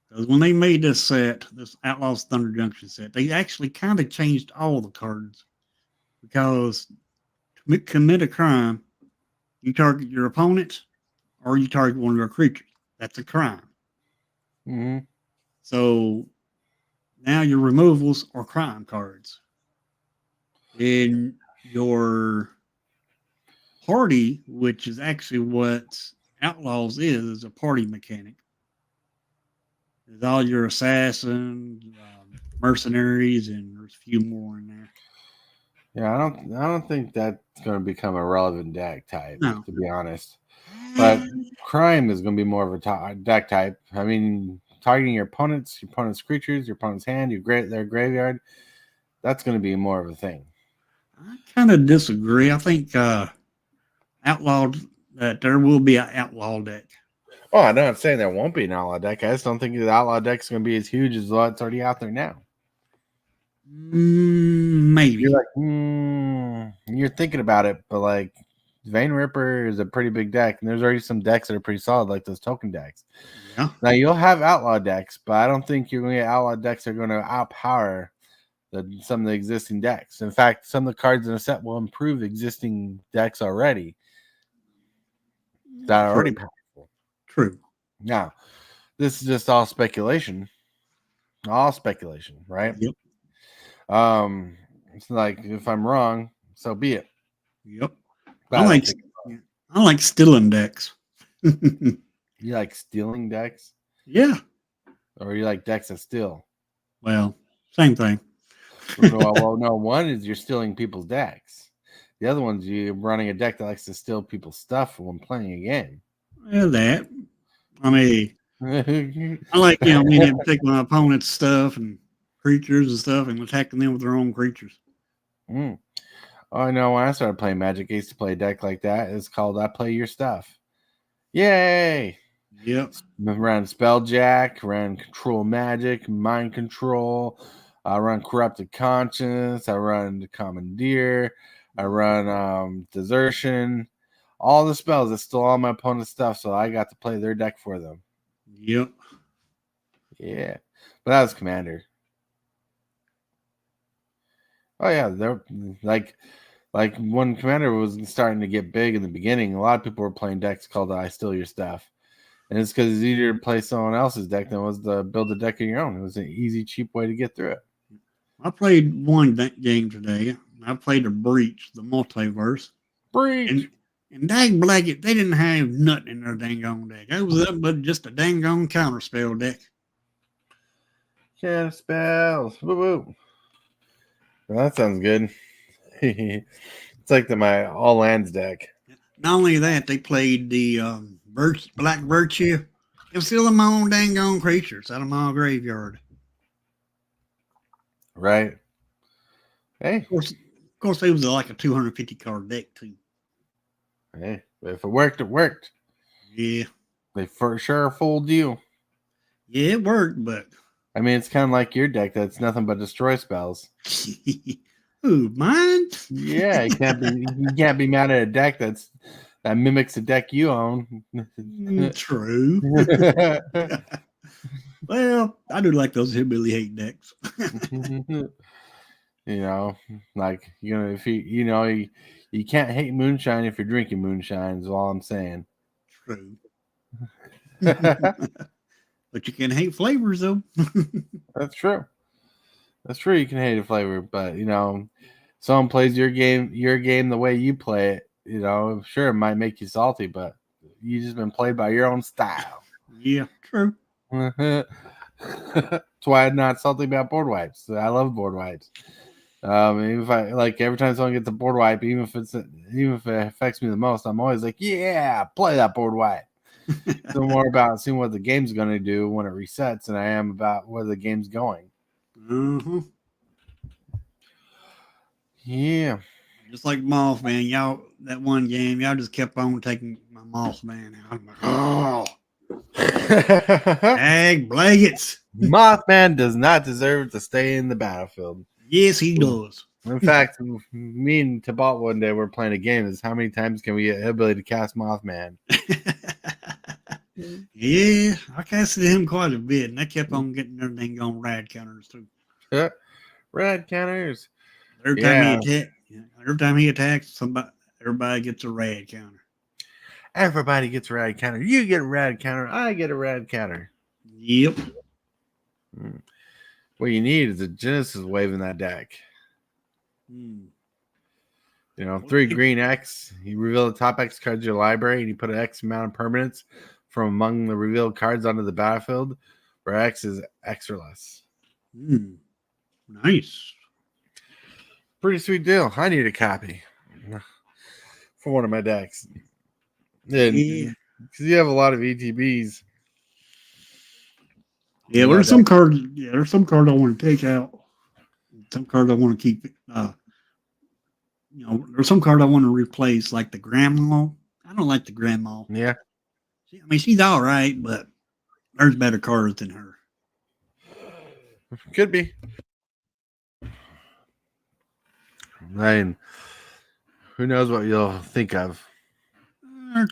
Because when they made this set, this Outlaws Thunder Junction set, they actually kind of changed all the cards. Because to commit a crime, you target your opponent or you target one of your creatures. That's a crime. Mm-hmm. So now your removals are crime cards. In your party, which is actually what Outlaws is a party mechanic. There's all your assassins, mercenaries, and there's a few more in there. Yeah, I don't think that's going to become a relevant deck type, No. to be honest. But crime is going to be more of a deck type. I mean, targeting your opponent's creatures, your opponent's hand, their graveyard. That's going to be more of a thing. I kind of disagree. I think outlawed that there will be an outlaw deck. Oh, I'm not saying there won't be an outlaw deck. I just don't think the outlaw deck is going to be as huge as what's already out there now. Maybe. You're like, you're thinking about it, but like Vein Ripper is a pretty big deck, and there's already some decks that are pretty solid, like those token decks. Yeah. Now you'll have outlaw decks, but I don't think you're going to get outlaw decks that are going to outpower some of the existing decks. In fact, some of the cards in a set will improve existing decks already that are already powerful. True. Now, this is just all speculation. All speculation, right? Yep. It's like if I'm wrong, so be it. Yep. But I like stealing decks. You like stealing decks? Yeah. Or you like decks that steal? Well, same thing. Well, no, one is you're stealing people's decks. The other one's you're running a deck that likes to steal people's stuff when playing a game. Well, that. I mean, I like, taking my opponent's stuff and creatures and stuff and attacking them with their own creatures. Oh, I know. When I started playing Magic, I used to play a deck like that. It's called I Play Your Stuff. Yay! Yep. Ran Spelljack, ran Control Magic, Mind Control. I run Corrupted Conscience. I run Commandeer. I run Desertion. All the spells that stole all my opponent's stuff, so I got to play their deck for them. Yep. Yeah. But that was Commander. Oh yeah, they're like when Commander was starting to get big in the beginning, a lot of people were playing decks called I Steal Your Stuff. And it's because it's easier to play someone else's deck than it was to build a deck of your own. It was an easy, cheap way to get through it. I played one game today. I played a Breach, the multiverse. Breach! And dang blacket, they didn't have nothing in their dang on deck. It was up but just a dang on counterspell deck. Counter spells. Woo woo. Well, that sounds good. It's like my all lands deck. Not only that, they played the Black Virtue. It was still my own dang on creatures out of my graveyard. Right. Hey. Of course, it was like a 250 card deck too. Hey. If it worked, it worked. Yeah. They for sure fooled you. Yeah, it worked, but I mean, it's kind of like your deck that's nothing but destroy spells. ooh, mine? Yeah, you can't be mad at a deck that mimics a deck you own. True. Well, I do like those hillbilly hate decks. You know, like if you can't hate moonshine if you're drinking moonshine. Is all I'm saying. True. But you can hate flavors though. That's true. That's true. You can hate a flavor, but someone plays your game the way you play it. Sure, it might make you salty, but you just been played by your own style. Yeah, true. That's why I'm not salty about board wipes. I love board wipes. Even if I like every time someone gets a board wipe, even if it affects me the most, I'm always like, yeah, play that board wipe. It's more about seeing what the game's going to do when it resets than I am about where the game's going. Mm-hmm. Yeah. Just like Mothman, y'all, that one game, y'all just kept on taking my Mothman out. I'm like, oh, ag blankets. Mothman does not deserve to stay in the battlefield. Yes, he does. In fact, me and Tabat one day were playing a game. Is how many times can we get ability to cast Mothman? Yeah, I casted him quite a bit, and I kept on getting everything on rad counters too. Rad counters. Every time he attacks, everybody gets a rad counter. Everybody gets a rad counter. You get a rad counter. I get a rad counter. Yep. What you need is a Genesis wave in that deck. 3 green X. You reveal the top X cards of your library, and you put an X amount of permanents from among the revealed cards onto the battlefield, where X is X or less. Nice. Pretty sweet deal. I need a copy for one of my decks. Because you have a lot of ETBs. Yeah, there's some cards. Yeah, there's some cards I want to take out. Some cards I want to keep. There's some card I want to replace, like the grandma. I don't like the grandma. Yeah. I mean, she's all right, but there's better cards than her. Could be. I mean, who knows what you'll think of?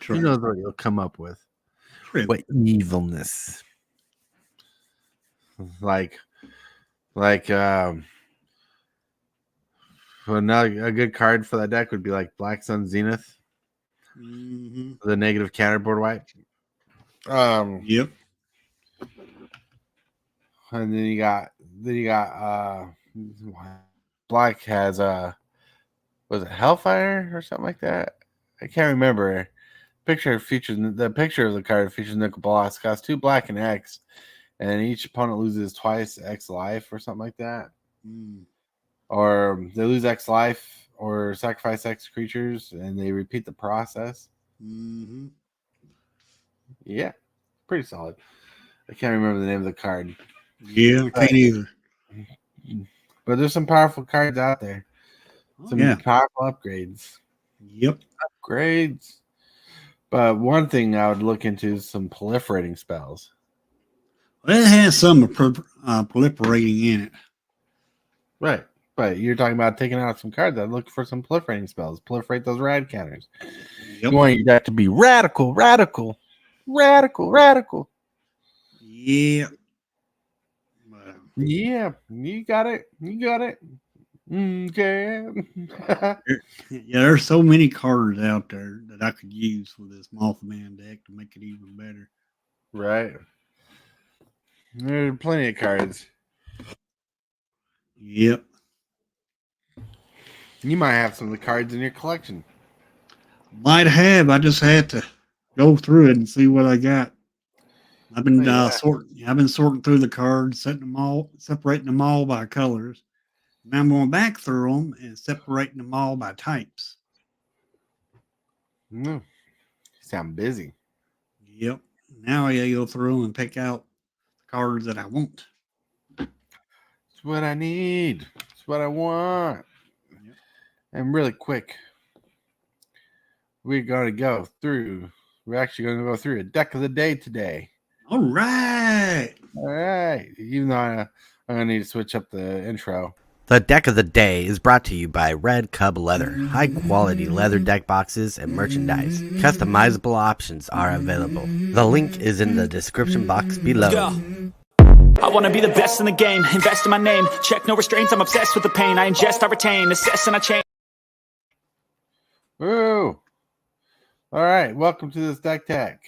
Who knows what you'll come up with? True. What evilness? Like, another a good card for that deck would be like Black Sun Zenith, the negative counterboard wipe. Yep. And then you got Black has was it Hellfire or something like that? I can't remember. The picture of the card features Nicol Bolas, costs 2 black and X, and each opponent loses twice X life or something like that. Or they lose X life or sacrifice X creatures, and they repeat the process. Yeah, pretty solid. I can't remember the name of the card. Yeah, I can't either. But there's some powerful cards out there. Some powerful upgrades. Yep. Upgrades. But one thing I would look into is some proliferating spells. Well, it has some proliferating in it. Right. But you're talking about taking out some cards. I'd look for some proliferating spells. Proliferate those rad counters. Yep. You want your deck to be radical. Yeah. Yeah, you got it. Okay. Yeah, there's so many cards out there that I could use for this Mothman deck to make it even better. Right. There are plenty of cards. Yep. You might have some of the cards in your collection. Might have. I just had to go through it and see what I got. I've been sorting. I've been sorting through the cards, separating them all by colors. Now I'm going back through them and separating them all by types. You sound busy. Yep. Now I go through and pick out the cards that I want. It's what I need. It's what I want. Yep. And really quick, we're going to go through. We're actually going to go through a deck of the day today. All right. All right. Even though I'm going to need to switch up the intro. The deck of the day is brought to you by Red Cub Leather. High quality leather deck boxes and merchandise. Customizable options are available. The link is in the description box below. Go. I wanna be the best in the game, invest in my name. Check no restraints, I'm obsessed with the pain. I ingest, I retain, assess and I change. Woo! All right. Welcome to this deck tech.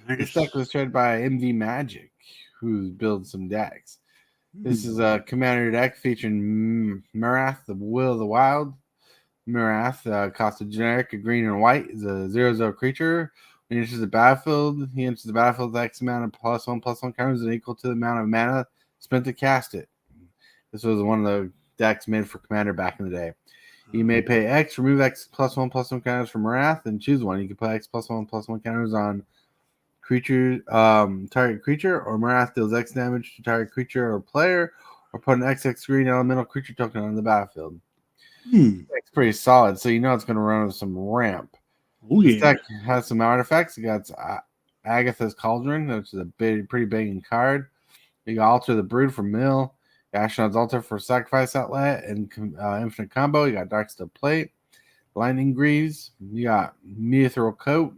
This deck was created by MV Magic, who builds some decks. This is a commander deck featuring Marath, the Will of the Wild. Marath costs a generic, a green and white, is a 0/0 creature. When he enters the battlefield, with X amount of +1/+1 counters and equal to the amount of mana spent to cast it. This was one of the decks made for commander back in the day. You may pay X, remove X +1/+1 counters from Marath, and choose one. You can put X +1/+1 counters on target creature, or Marath deals X damage to target creature or player, or put an XX green elemental creature token on the battlefield. It's pretty solid, so you know it's going to run with some ramp. Oh, This yeah. deck has some artifacts. You got Agatha's Cauldron, which is a pretty big card. You got Alter the Brood for mill. Ashnod's Altar for sacrifice outlet and infinite combo. You got Darksteel Plate, Lightning Greaves. You got Mithril Coat.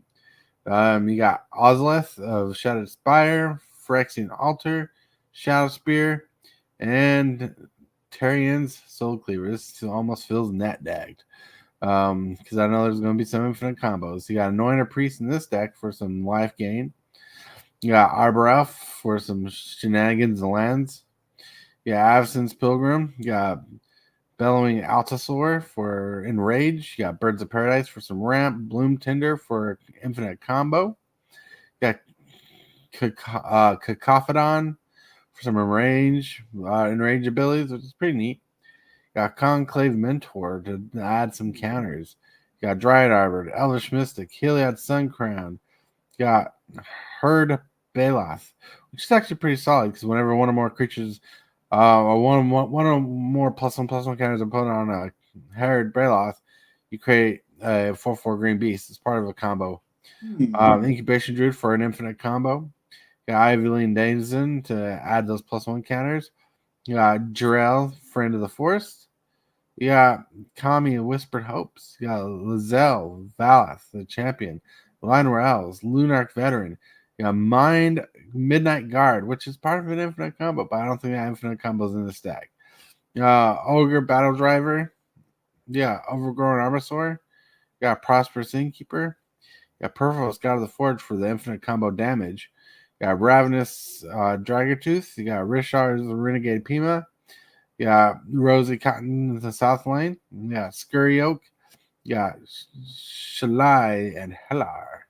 You got Ozleth of Shattered Spire, Phyrexian Altar, Shadow Spear, and Tyrian's Soul Cleaver. This almost feels net decked. Because I know there's going to be some infinite combos. You got Anointer Priest in this deck for some life gain. You got Arbor Elf for some shenanigans and lands. You got Avacyn's Pilgrim. You got Bellowing Altasaur for Enrage. You got Birds of Paradise for some ramp. Bloom Tinder for infinite combo. You got Cacophodon for some enrage abilities, which is pretty neat. Got Conclave Mentor to add some counters. Got Dryad Arbor, Elvish Mystic, Heliod Suncrown. Got Herd Baloth, which is actually pretty solid because whenever one or more creatures, or one or more +1/+1 counters are put on a Herd Baloth, you create a 4/4 green beast. It's part of a combo. Incubation Druid for an infinite combo. Got Ivyline Denizen to add those +1 counters. You got Jarell, Friend of the Forest. You got Kami and Whispered Hopes. You got Lizelle, Valath, the champion. Lionel Elves, Lunarch Veteran. You got Mind Midnight Guard, which is part of an infinite combo, but I don't think that infinite combo is in this deck. Ogre Battle Driver. Yeah, Overgrown Armasaur. You got Prosperous Innkeeper. You got Perfos, God of the Forge for the infinite combo damage. You got Ravenous Dragontooth. You got Rishar's Renegade Pima. You got Rosie Cotton in the South Lane. You got Scurry Oak. You got Shalai and Hellar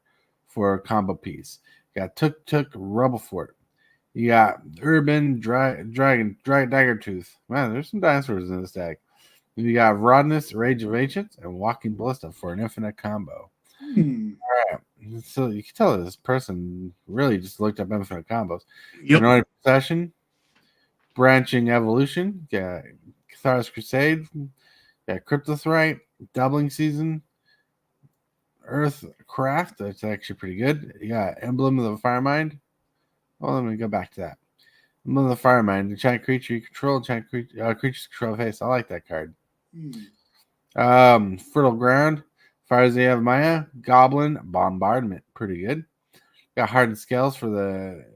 for a combo piece. You got Tuk Rubble Fort. You got Urban Daggertooth. Man, there's some dinosaurs in this deck. You got Rodness, Rage of Ancients, and Walking Ballista for an infinite combo. All right. So you can tell this person really just looked up infinite combos. Anointed Possession, Branching Evolution, got Cathar's Crusade, got Cryptothrite, Doubling Season, Earthcraft, that's actually pretty good. You got Emblem of the Firemind. Well, let me go back to that. Emblem of the Firemind, the giant creature you control, creatures control face. I like that card. Fertile Ground, Farzia of Maya, Goblin, Bombardment, pretty good. Got Hardened Scales for the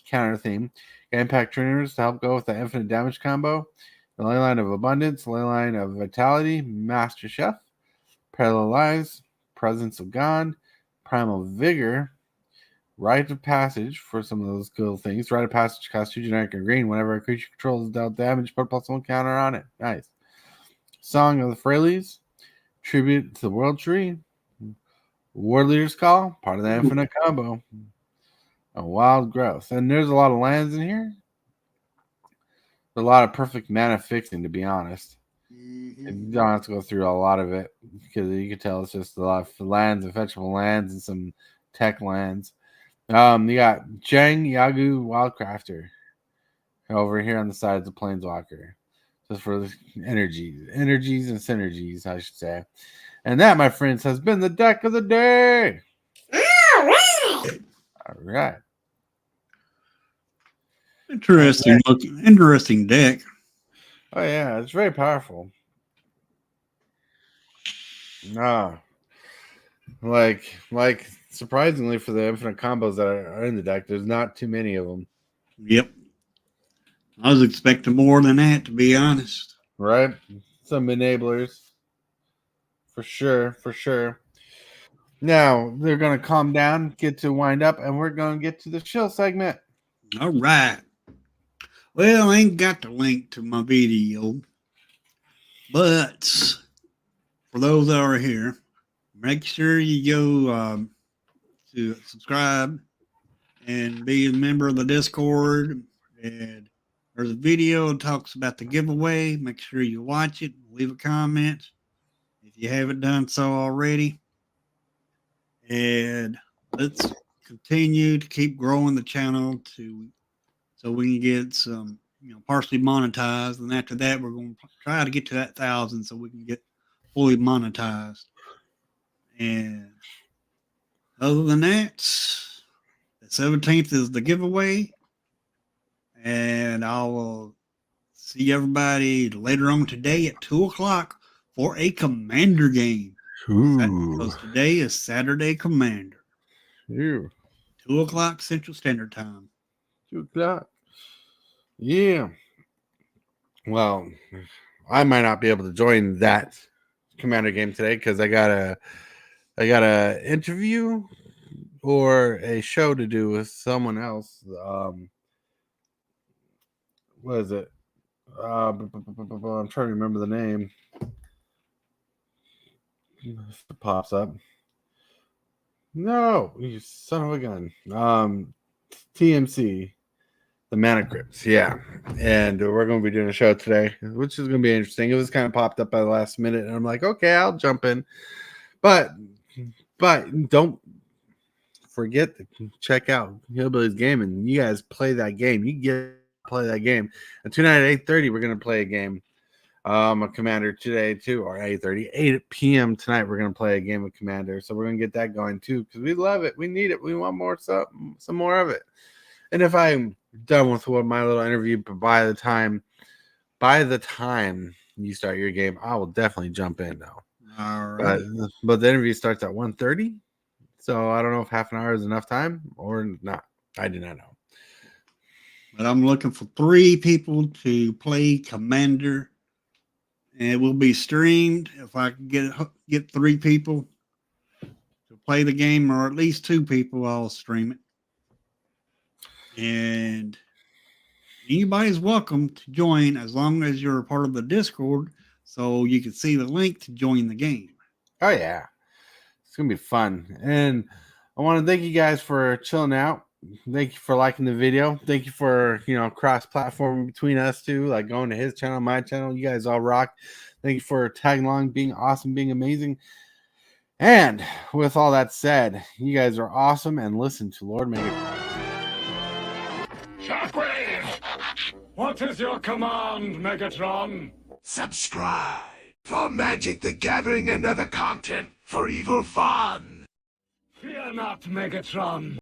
counter theme. Got Impact Trainers to help go with the infinite damage combo. The Leyline of Abundance, Leyline of Vitality, Master Chef, Parallel Lives, Presence of God, Primal Vigor, Rite of Passage for some of those cool things. Rite of Passage costs 2 generic and green. Whenever a creature controls dealt damage, put +1 counter on it. Nice. Song of the Frailes, Tribute to the World Tree, War Leader's Call, part of the infinite combo. A Wild Growth. And there's a lot of lands in here. There's a lot of perfect mana fixing, to be honest. You don't have to go through a lot of it because you can tell it's just a lot of lands, fetchable lands, and some tech lands. You got Jang Yagu Wildcrafter over here on the side of the Planeswalker. Just for the energies and synergies, I should say. And that, my friends, has been the deck of the day. All right. Interesting deck. Oh yeah, it's very powerful. Like surprisingly for the infinite combos that are in the deck, there's not too many of them. Yep. I was expecting more than that, to be honest. Right? Some enablers. For sure. Now they're gonna calm down, get to wind up, and we're gonna get to the chill segment. All right. Well, I ain't got the link to my video, but for those that are here, make sure you go to subscribe and be a member of the Discord. And there's a video that talks about the giveaway. Make sure you watch it, leave a comment if you haven't done so already. And let's continue to keep growing the channel so we can get some, partially monetized. And after that, we're going to try to get to that 1,000 so we can get fully monetized. And other than that, the 17th is the giveaway. And I will see everybody later on today at 2 o'clock for a Commander game. Because today is Saturday Commander. Ew. 2 o'clock Central Standard Time. 2 o'clock. Yeah. Well, I might not be able to join that Commander game today because I got a interview or a show to do with someone else. What is it? I'm trying to remember the name. If it pops up. No, you son of a gun. TMC. The Mana Crypts, yeah. And we're going to be doing a show today, which is going to be interesting. It was kind of popped up by the last minute, and I'm like, okay, I'll jump in. But don't forget to check out Hillbilly's Game, and you guys play that game. You get to play that game. And tonight at 8:30, we're going to play a game. A Commander today, too, or 8:30. 8 p.m. tonight, we're going to play a game of Commander. So we're going to get that going, too, because we love it. We need it. We want more stuff, some more of it. And if I'm done with my little interview, but by the time you start your game, I will definitely jump in now. All right. But the interview starts at 1:30, so I don't know if half an hour is enough time or not. I do not know. But I'm looking for 3 people to play Commander, and it will be streamed. If I can get 3 people to play the game, or at least 2 people, I'll stream it. And anybody's welcome to join as long as you're a part of the Discord so you can see the link to join the game. Oh, yeah. It's going to be fun. And I want to thank you guys for chilling out. Thank you for liking the video. Thank you for, cross-platform between us two, like going to his channel, my channel. You guys all rock. Thank you for tagging along, being awesome, being amazing. And with all that said, you guys are awesome, and listen to Lord Megatron. Shockwave! What is your command, Megatron? Subscribe for Magic the Gathering and other content for evil fun. Fear not, Megatron.